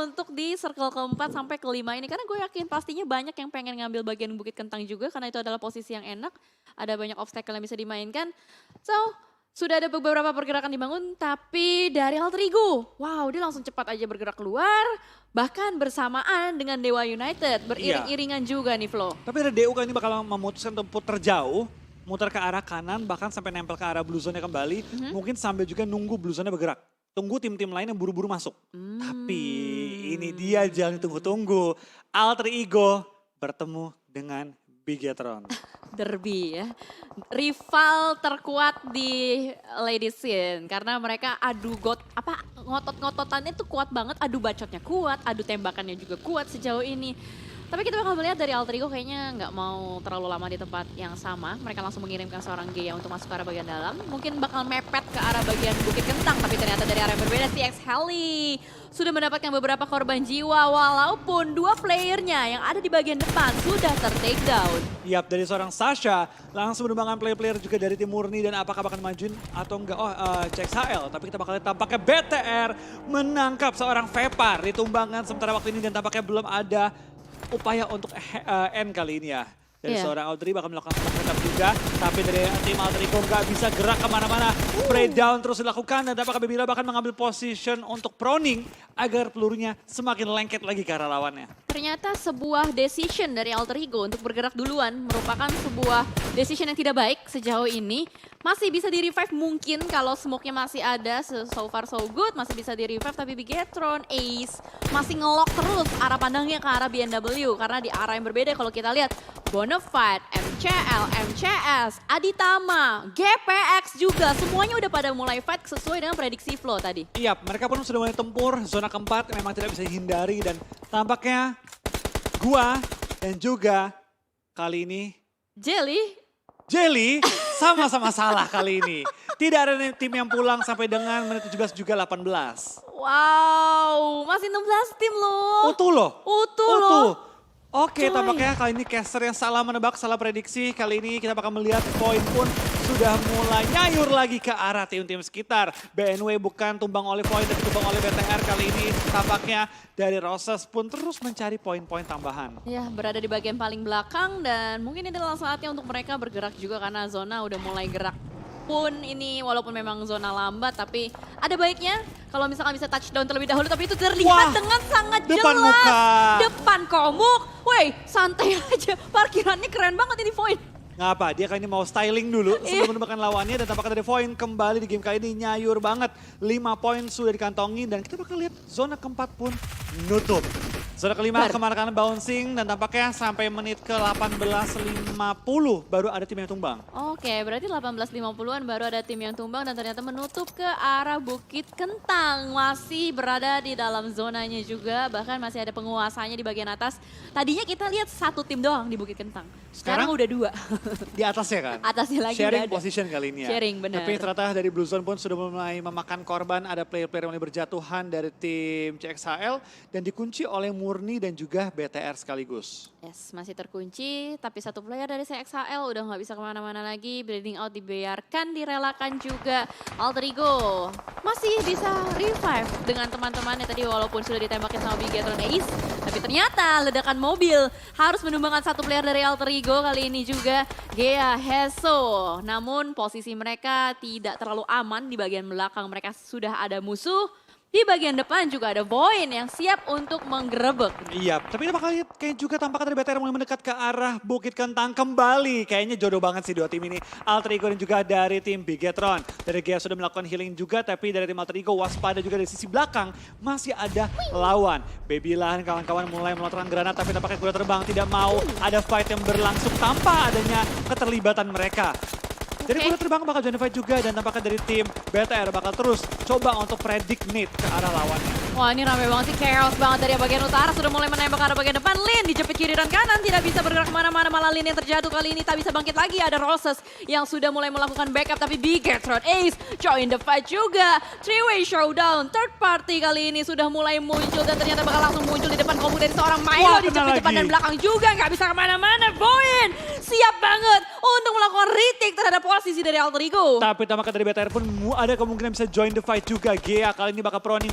untuk di circle keempat sampai kelima ini. Karena gue yakin pastinya banyak yang pengen ngambil bagian Bukit Kentang juga. Karena itu adalah posisi yang enak. Ada banyak obstacle yang bisa dimainkan. So, sudah ada beberapa pergerakan dibangun. Tapi dari Alter Ego, wow dia langsung cepat aja bergerak keluar. Bahkan bersamaan dengan Dewa United. Beriring-iringan juga nih Flo. Tapi ada DU kali ini bakal memutuskan untuk putar jauh. Muter ke arah kanan, bahkan sampai nempel ke arah Blue Zone-nya kembali. Mungkin sambil juga nunggu Blue Zone-nya bergerak. Tunggu tim-tim lain yang buru-buru masuk. Tapi ini dia jangan ditunggu-tunggu. Alter Ego bertemu dengan Bigetron. Derby ya. Rival terkuat di ladies scene. Karena mereka ngotot-ngototannya tuh kuat banget. Adu bacotnya kuat, adu tembakannya juga kuat sejauh ini. Tapi kita bakal melihat dari Alter Ego kayaknya nggak mau terlalu lama di tempat yang sama. Mereka langsung mengirimkan seorang Gea untuk masuk ke arah bagian dalam. Mungkin bakal mepet ke arah bagian Bukit Kentang. Tapi ternyata dari arah yang berbeda, TX Heli sudah mendapatkan beberapa korban jiwa. Walaupun dua playernya yang ada di bagian depan sudah ter-take down. Yap, dari seorang Sasha langsung menumbangkan player-player juga dari tim Murni. Dan apakah bakal majuin atau enggak? CXHL. Tapi kita bakal lihat tampaknya BTR menangkap seorang Vepar. Ditumbangkan sementara waktu ini dan tampaknya belum ada upaya untuk end kali ini ya. Dari seorang Audrey bakal melakukan setup juga. Tapi dari tim Alter Ego nggak bisa gerak kemana-mana. Spray down terus dilakukan. Dan tampaknya Babila bahkan mengambil position untuk proning. Agar pelurunya semakin lengket lagi ke arah lawannya. Ternyata sebuah decision dari Alter Ego untuk bergerak duluan merupakan sebuah decision yang tidak baik sejauh ini. Masih bisa di-revive mungkin kalau smoke-nya masih ada, so far so good, masih bisa di-revive. Tapi Bigetron, Ace masih nge-lock terus arah pandangnya ke arah BNW. Karena di arah yang berbeda kalau kita lihat Bonafide, MCL, MCS, Aditama, GPX juga. Semuanya udah pada mulai fight sesuai dengan prediksi Flo tadi. Iya, mereka pun sudah mulai tempur. Zona keempat memang tidak bisa dihindari. Dan tampaknya gua dan juga kali ini Jelly sama-sama salah kali ini. Tidak ada tim yang pulang sampai dengan menit 17 juga 18. Wow, masih 16 tim loh. Utuh loh. Loh. Oke, Coy. tampaknya kali ini caster yang salah menebak, salah prediksi. Kali ini kita bakal melihat poin pun sudah mulai nyayur lagi ke arah tim-tim sekitar. BNW bukan tumbang oleh poin, tapi tumbang oleh BTR kali ini. Tampaknya dari Roses pun terus mencari poin-poin tambahan. Ya, berada di bagian paling belakang dan mungkin ini adalah saatnya untuk mereka bergerak juga karena zona udah mulai gerak. Pun ini walaupun memang zona lambat tapi ada baiknya kalau misalkan bisa touchdown terlebih dahulu tapi itu terlihat dengan sangat depan jelas. muka. Depan komuk. Woi, santai aja. Parkirannya keren banget ini Void. Ngapa? Dia kali ini mau styling dulu sebelum menemukan lawannya dan tampaknya dari Void kembali di game kali ini nyayur banget. 5 poin sudah dikantongi dan kita bakal lihat zona keempat pun nutup. Zona kelima kemana kanan bouncing dan tampaknya sampai menit ke 18.50 baru ada tim yang tumbang. Oke, berarti 18.50-an baru ada tim yang tumbang dan ternyata menutup ke arah Bukit Kentang. Masih berada di dalam zonanya juga, bahkan masih ada penguasanya di bagian atas. Tadinya kita lihat satu tim doang di Bukit Kentang. Sekarang udah 2. Di atasnya kan? Atasnya lagi sharing udah ada. position kali ini ya. Sharing, benar. Tapi ternyata dari Blue Zone pun sudah mulai memakan korban. Ada player-player yang mulai berjatuhan dari tim CXHL dan dikunci oleh Murni dan juga BTR sekaligus. Yes, masih terkunci, tapi satu player dari CXHL udah nggak bisa kemana-mana lagi. Bleeding out dibiarkan, direlakan juga. Alter Ego masih bisa revive dengan teman-temannya tadi walaupun sudah ditembakin sama Bigetron Ace. Tapi ternyata ledakan mobil harus menumbangkan satu player dari Alter Ego kali ini juga. Gea Heso, namun posisi mereka tidak terlalu aman di bagian belakang. Mereka sudah ada musuh. Di bagian depan juga ada Void yang siap untuk menggerebek. Iya, tapi kita bakal lihat kayak juga tampaknya dari BTR mulai mendekat ke arah Bukit Kentang kembali. Kayaknya jodoh banget sih dua tim ini. Alter Ego dan juga dari tim Bigetron. Dari Gea sudah melakukan healing juga, tapi dari tim Alter Ego waspada juga dari sisi belakang. Masih ada lawan. Babylon kawan-kawan mulai melontarkan granat, tapi tampaknya kuda terbang tidak mau ada fight yang berlangsung tanpa adanya keterlibatan mereka. Dari kuda terbang bakal join fight juga dan tampaknya dari tim BTR bakal terus coba untuk predict need ke arah lawannya. Wah ini rame banget sih, chaos banget dari bagian utara. Sudah mulai menembak ke arah bagian depan. Lin dijepit kiri dan kanan, tidak bisa bergerak kemana-mana. Malah Lin yang terjatuh kali ini tak bisa bangkit lagi. Ada Roses yang sudah mulai melakukan backup, tapi Bigetron Ace join the fight juga. Three-way showdown, third party kali ini sudah mulai muncul. Dan ternyata bakal langsung muncul di depan komuk dari seorang Milo. Dijepit depan dan belakang juga, nggak bisa kemana-mana. Boyin siap banget untuk melakukan retake terhadap posisi dari Alter Ego. Tapi tampaknya dari BTR pun ada kemungkinan bisa join the fight juga. Gia kali ini bakal proning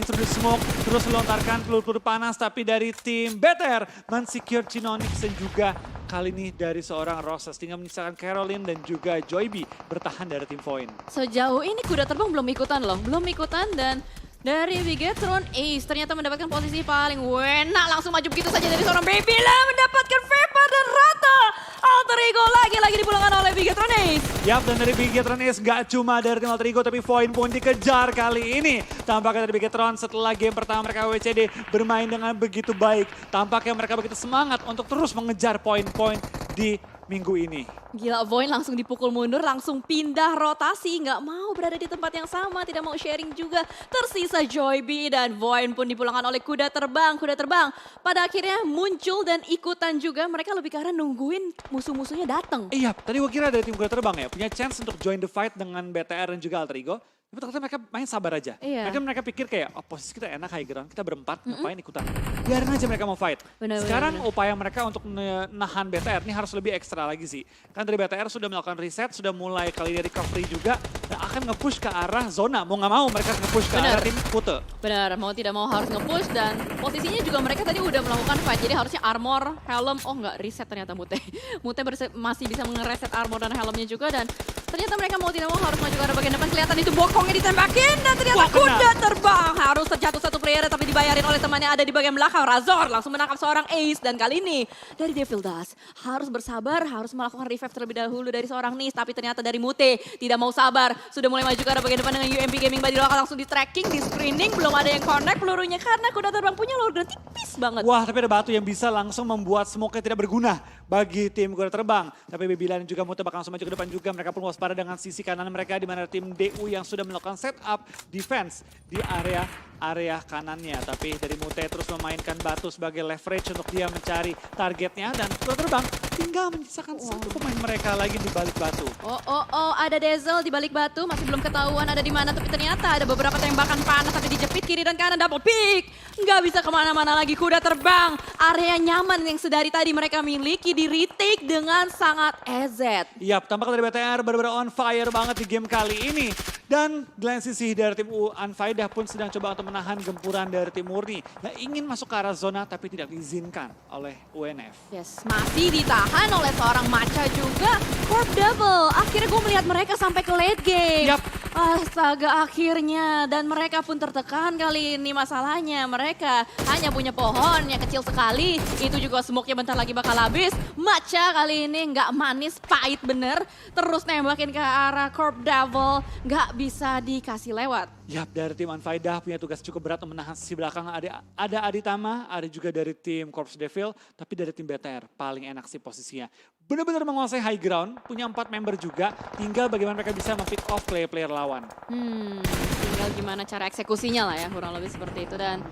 sambil smoke. Terus melontarkan peluru-peluru panas. Tapi dari tim BTR men-secure Chinonix dan juga kali ini dari seorang Roses. Tinggal menyisakan Caroline dan juga Joybi bertahan dari tim Void. Sejauh ini kuda terbang belum ikutan loh. Belum ikutan dan dari Bigetron Ace ternyata mendapatkan posisi paling enak. Langsung maju begitu saja dari seorang Babila mendapatkan Vepa dan rata. Alter Ego lagi-lagi dipulangkan oleh Bigetron Ace. Yap, dan dari Bigetron Ace gak cuma dari tim Alter Ego tapi Void pun dikejar kali ini. Tampaknya dari Bigetron setelah game pertama mereka WCD bermain dengan begitu baik. Tampaknya mereka begitu semangat untuk terus mengejar poin-poin di minggu ini. Gila, Void langsung dipukul mundur, langsung pindah rotasi. Nggak mau berada di tempat yang sama, tidak mau sharing juga. Tersisa Joybi dan Void pun dipulangkan oleh kuda terbang. Kuda terbang pada akhirnya muncul dan ikutan juga. Mereka lebih karena nungguin musuh-musuhnya datang. Iya, tadi gue kira dari tim kuda terbang ya punya chance untuk join the fight dengan BTR dan juga Alter Ego. Tapi ternyata mereka main sabar aja. Iya. Mereka pikir kayak, oh posisi kita enak high ground, kita berempat, ngapain ikutan. Biarin aja mereka mau fight. Benar, Sekarang benar. upaya mereka untuk nahan BTR ini harus lebih ekstra lagi sih. Kan dari BTR sudah melakukan reset, sudah mulai kali dari recovery juga. Dan akan nge-push ke arah zona. Mau nggak mau mereka nge-push ke Benar. arah tim Pute. Benar, mau tidak mau harus nge-push dan posisinya juga mereka tadi udah melakukan fight. Jadi harusnya armor, helm, oh nggak reset ternyata Mute. Mute masih bisa ngereset armor dan helmnya juga dan ternyata mereka mau tidak mau harus maju ke arah bagian depan. Kelihatan itu bokongnya ditembakin dan ternyata Wah, kena. kuda terbang. Harus terjatuh satu player tapi dibayarin oleh temannya ada di bagian belakang. Razor langsung menangkap seorang Ace dan kali ini dari Devil Dust harus bersabar, harus melakukan revive terlebih dahulu dari seorang Nis. Tapi ternyata dari Mute tidak mau sabar. Sudah mulai maju ke arah bagian depan dengan UMP Gaming Body Local langsung di tracking, di screening. Belum ada yang connect pelurunya karena kuda terbang punya lower ground tipis banget. Wah, tapi ada batu yang bisa langsung membuat smoke-nya tidak berguna bagi tim kuda terbang. Tapi Babila dan juga Mute bakal langsung maju ke depan juga. Mereka pun waspada dengan sisi kanan mereka di mana tim DU yang sudah melakukan setup defense di area kanannya. Tapi dari Mute terus memainkan batu sebagai leverage untuk dia mencari targetnya. Dan kuda terbang tinggal menyisakan satu pemain mereka lagi di balik batu. Oh, ada Dazzle di balik batu, masih belum ketahuan ada di mana. Tapi ternyata ada beberapa tembakan panas tapi dijepit kiri dan kanan, double pick. Nggak bisa kemana-mana lagi, kuda terbang. Area nyaman yang sedari tadi mereka miliki di retake dengan sangat EZ. Yap, tampaknya dari BTR benar-benar on fire banget di game kali ini. Dan di lain sisi dari tim Unfaidah pun sedang coba untuk menahan gempuran dari tim Murni. Yang ingin masuk ke arah zona tapi tidak diizinkan oleh UNF. Yes, masih ditahan oleh seorang Macha juga. Corp Devil, akhirnya gue melihat mereka sampai ke late game. Yap. Astaga, akhirnya. Dan mereka pun tertekan kali ini masalahnya. Mereka hanya punya pohon yang kecil sekali. Itu juga smoke-nya bentar lagi bakal habis. Macha kali ini nggak manis, pahit bener. Terus nembakin ke arah Corp Devil. Nggak bisa dikasih lewat. Yap, dari tim Unfaidah punya tugas cukup berat untuk menahan sisi belakang. Ada Aditama, ada juga dari tim Corps Devil, tapi dari tim BTR paling enak sih posisinya. Benar-benar menguasai high ground, punya 4 member juga, tinggal bagaimana mereka bisa mempick off player-player lawan. Tinggal gimana cara eksekusinya lah ya, kurang lebih seperti itu. Dan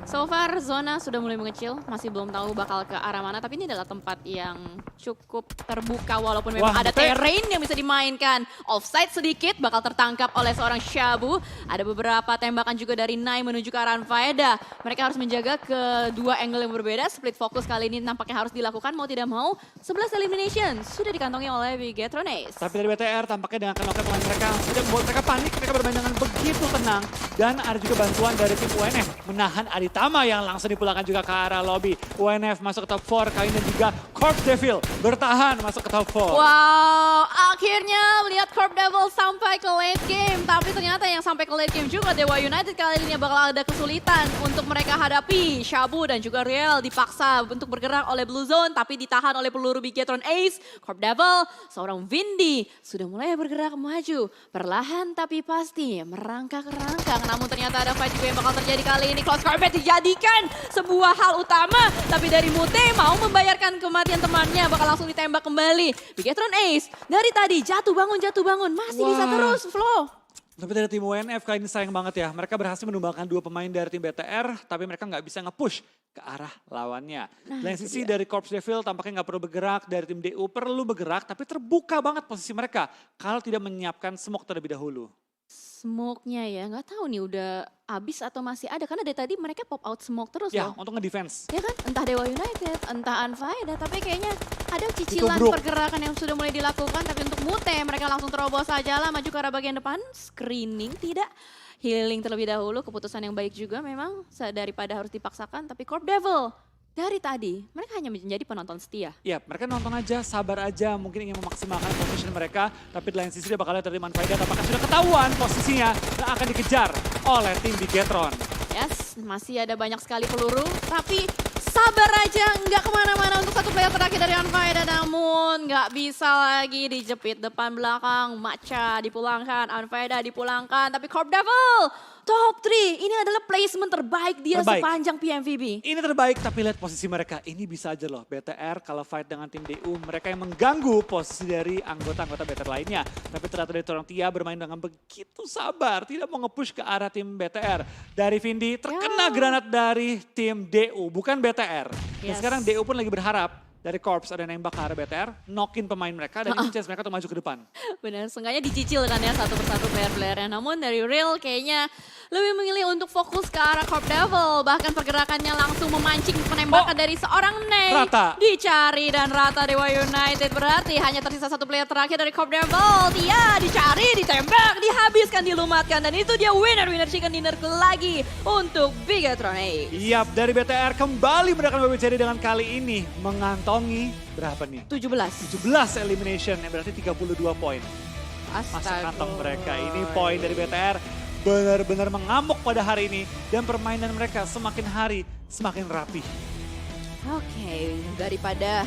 so far zona sudah mulai mengecil, masih belum tahu bakal ke arah mana. Tapi ini adalah tempat yang cukup terbuka walaupun memang Wah, ada Mute. terrain yang bisa dimainkan. Offside sedikit, bakal tertangkap oleh seorang Shabu. Ada beberapa tembakan juga dari Nai menuju ke arah Anfaeda. Mereka harus menjaga kedua angle yang berbeda. Split fokus kali ini nampaknya harus dilakukan, mau tidak mau. 11 elimination sudah dikantongi oleh Bigetron Ace. Tapi dari BTR tampaknya dengan knock pemain mereka sudah membuat mereka panik, mereka bermain dengan begitu tenang. Dan ada juga bantuan dari tim UNF menahan Aditama yang langsung dipulangkan juga ke arah lobby. UNF masuk ke top 4 kali ini dan juga Corp Devil bertahan masuk ke top 4. Wow, akhirnya melihat Corp Devil sampai ke late game. Tapi ternyata yang sampai ke late game juga Dewa United kali ini bakal ada kesulitan untuk mereka hadapi. Shabu dan juga Riel dipaksa untuk bergerak oleh Blue Zone tapi ditahan oleh peluru Bigetron Ace. Corp Devil, seorang Vindi sudah mulai bergerak maju. Perlahan tapi pasti merangkak-rangkak. Namun ternyata ada fight juga yang bakal terjadi kali ini. Close combat dijadikan sebuah hal utama. Tapi dari Mute mau membayarkan kematian temannya bakal langsung ditembak kembali. Bigetron Ace dari tadi jatuh bangun masih bisa Wah. terus flow. Tapi dari tim UNF kali ini sayang banget ya. Mereka berhasil menumbangkan 2 pemain dari tim BTR, tapi mereka nggak bisa nge-push ke arah lawannya. Lain itu sisi dia. dari Corps Devil tampaknya nggak perlu bergerak, dari tim DU perlu bergerak, tapi terbuka banget posisi mereka kalau tidak menyiapkan smoke terlebih dahulu. Smoke-nya ya, nggak tahu nih udah habis atau masih ada. Karena dari tadi mereka pop out smoke terus Ya, loh. untuk nge-defense. Ya kan, entah Dewa United, entah Unfaida, tapi kayaknya ada cicilan Ditubruk. pergerakan yang sudah mulai dilakukan. Tapi untuk Mute, mereka langsung terobos saja lah, maju ke arah bagian depan. Screening tidak, healing terlebih dahulu. Keputusan yang baik juga memang, daripada harus dipaksakan. Tapi Corp Devil, dari tadi, mereka hanya menjadi penonton setia. Ya, mereka nonton aja, sabar aja, mungkin ingin memaksimalkan position mereka, tapi di lain sisi dia bakal lihat dari Manfaida, apakah sudah ketahuan posisinya dan akan dikejar oleh tim Bigetron. Yes, masih ada banyak sekali peluru, tapi sabar aja, nggak kemana-mana untuk satu player terakhir dari Unfaida, namun nggak bisa lagi dijepit depan belakang. Matcha dipulangkan, Unfaida dipulangkan, tapi Corp Devil top 3, ini adalah placement terbaik dia Terbaik. sepanjang PMVB. Ini terbaik, tapi lihat posisi mereka. Ini bisa aja loh, BTR kalau fight dengan tim DU, mereka yang mengganggu posisi dari anggota-anggota BTR lainnya. Tapi ternyata dari Torrentia bermain dengan begitu sabar, tidak mau nge-push ke arah tim BTR. Dari Vindi, terkena granat dari tim DU, bukan BTR. Dan Yes. sekarang DU pun lagi berharap dari Corps ada nembak ke arah BTR, knockin pemain mereka, dan ini chance mereka untuk maju ke depan. Benar, seenggaknya dicicil kan ya satu persatu player-playernya. Namun dari Real kayaknya lebih memilih untuk fokus ke arah Corp Devil. Bahkan pergerakannya langsung memancing penembakan dari seorang Ney. Rata. Dicari dan Rata Dewa United. Berarti hanya tersisa satu player terakhir dari Corp Devil. Dia dicari, ditembak, dihabiskan, dilumatkan. Dan itu dia winner chicken dinner lagi untuk Bigetron A. Yap, dari BTR kembali mendapatkan BBCD dengan kali ini mengantongi berapa nih? 17. 17 elimination, yang berarti 32 poin. Masuk Astaga. kantong mereka. Ini poin dari BTR benar-benar mengamuk pada hari ini. Dan permainan mereka semakin hari semakin rapi. Oke, daripada